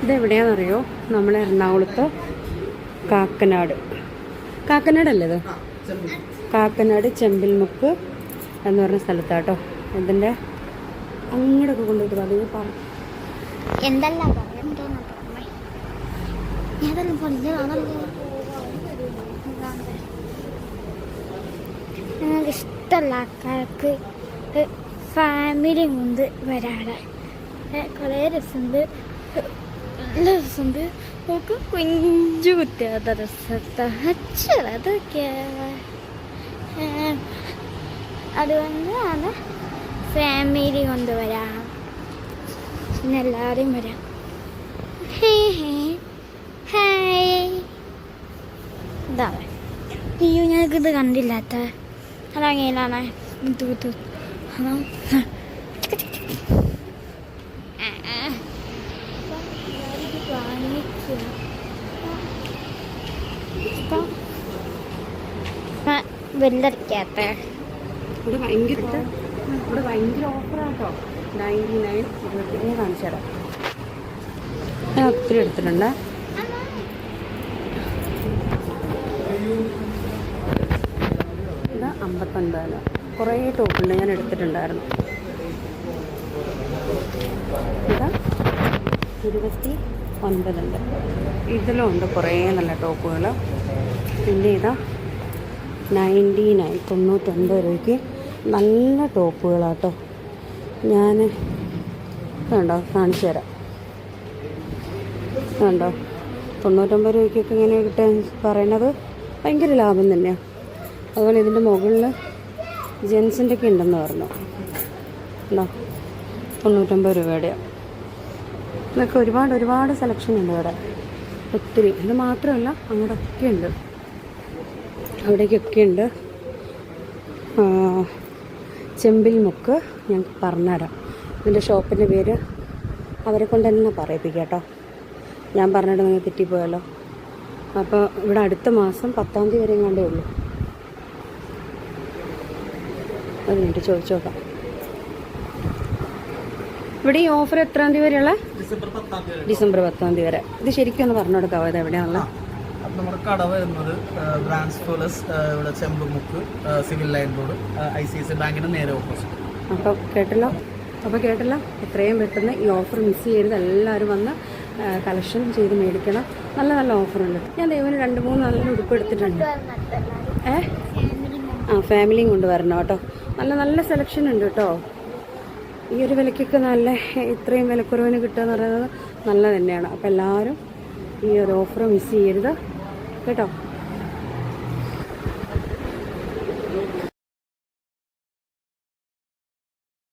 ഇതെവിടെയാണെന്നറിയോ? നമ്മളെ എറണാകുളത്ത് കാക്കനാടല്ലേ ഇത്? കാക്കനാട് ചെമ്പിൽമുക്ക് എന്ന് പറഞ്ഞ സ്ഥലത്താട്ടോ. ഇതിൻ്റെ അങ്ങോട്ടൊക്കെ കൊണ്ടുപോയിട്ട് പറഞ്ഞു എന്തെല്ലാം ഞങ്ങൾക്ക് ഇഷ്ടമല്ല ആൾക്കാർക്ക് ഫാമിലി കൊണ്ട് വരാതെ കുറേ രസമുണ്ട്. നല്ല രസമുണ്ട്. നമുക്ക് കുഞ്ചു കുത്തിയാത്ത രസത്തെ അതൊക്കെ അതുകൊണ്ടാണ് ഫാമിലി കൊണ്ടുവരാം. പിന്നെ എല്ലാവരും വരാം. ഇതാ അയ്യോ ഞങ്ങൾക്കിത് കണ്ടില്ലാത്ത അതങ്ങനെയാണ് വെള്ളരിക്കാത്ത ഇവിടെ ഭയങ്കര ഓഫറാട്ടോ. 99 ഇരുപത്തിനെ കാണിച്ചു തരാം. ഞാൻ ഒത്തിരി എടുത്തിട്ടുണ്ട്. ഇത് 59. കുറേ ടോപ്പുണ്ട്, ഞാൻ എടുത്തിട്ടുണ്ടായിരുന്നു. ഇത് 29 ഉണ്ട്. ഇതിലും ഉണ്ട് കുറേ നല്ല ടോപ്പുകൾ. പിന്നെ ഇതാ 99 99 രൂപയ്ക്ക് നല്ല ടോപ്പുകളാട്ടോ. ഞാൻ കണ്ടോ കാണിച്ചു തരാം. കണ്ടോ 99 രൂപയ്ക്കൊക്കെ ഇങ്ങനെ കിട്ടാൻ പറയണത് ഭയങ്കര ലാഭം തന്നെയാണ്. അതുപോലെ ഇതിൻ്റെ മുകളിൽ ജെൻസിൻ്റെ ഒക്കെ ഉണ്ടെന്ന് പറഞ്ഞു. ഉണ്ടോ 99 രൂപയുടെയാണ്. ഇതൊക്കെ ഒരുപാട് സെലക്ഷൻ ഉണ്ട് ഇവിടെ, ഒത്തിരി. ഇത് മാത്രമല്ല അങ്ങോട്ടൊക്കെ ഉണ്ട്, അവിടേക്കൊക്കെ ഉണ്ട്. ചെമ്പിൽമുക്ക് ഞാൻ പറഞ്ഞുതരാം. ഇതിൻ്റെ ഷോപ്പിൻ്റെ പേര് അവരെ കൊണ്ട് തന്നെ പറയിപ്പിക്കാം കേട്ടോ. ഞാൻ പറഞ്ഞിട്ട് നിങ്ങൾ തെറ്റിപ്പോയല്ലോ. അപ്പോൾ ഇവിടെ അടുത്ത മാസം 10-ാം തീയതി വരെ കണ്ടേ ഉള്ളൂ. അത് വേണ്ടി ചോദിച്ചു നോക്കാം. ഇവിടെ ഈ ഓഫർ എത്രാം തീയതി വരെയുള്ള? ഡിസംബർ 10-ാം തീയതി വരെ. ഇത് ശരിക്കും ഒന്ന് പറഞ്ഞു കൊടുക്കാവോ ഇത് എവിടെയാണല്ലോ? നമ്മുടെ കട വരുന്നത് ബ്രാഞ്ച് ഫോളസ് ഇവിടെ Chembumukku civil line road ICICI ബാങ്കിന് നേരെ ഓപ്പോസിറ്റ്. അപ്പോൾ കേട്ടല്ലോ എത്രയും പെട്ടെന്ന് ഈ ഓഫർ മിസ് ചെയ്യരുത്. എല്ലാവരും വന്ന് കളക്ഷൻ ചെയ്ത് മേടിക്കണം. നല്ല നല്ല ഓഫറുണ്ട്. ഞാൻ ദൈവന് 2-3 നല്ല ഉടുപ്പ് എടുത്തിട്ടുണ്ട്. ഫാമിലിയും കൊണ്ട് വരണം കേട്ടോ. നല്ല നല്ല സെലക്ഷൻ ഉണ്ട് കേട്ടോ. ഈ ഒരു വിലയ്ക്കൊക്കെ നല്ല ഇത്രയും വിലക്കുറവിന് കിട്ടുക എന്ന് പറയുന്നത് നല്ല തന്നെയാണ്. അപ്പോൾ എല്ലാവരും ഈ ഒരു ഓഫർ മിസ് ചെയ്യരുത് കേട്ടോ.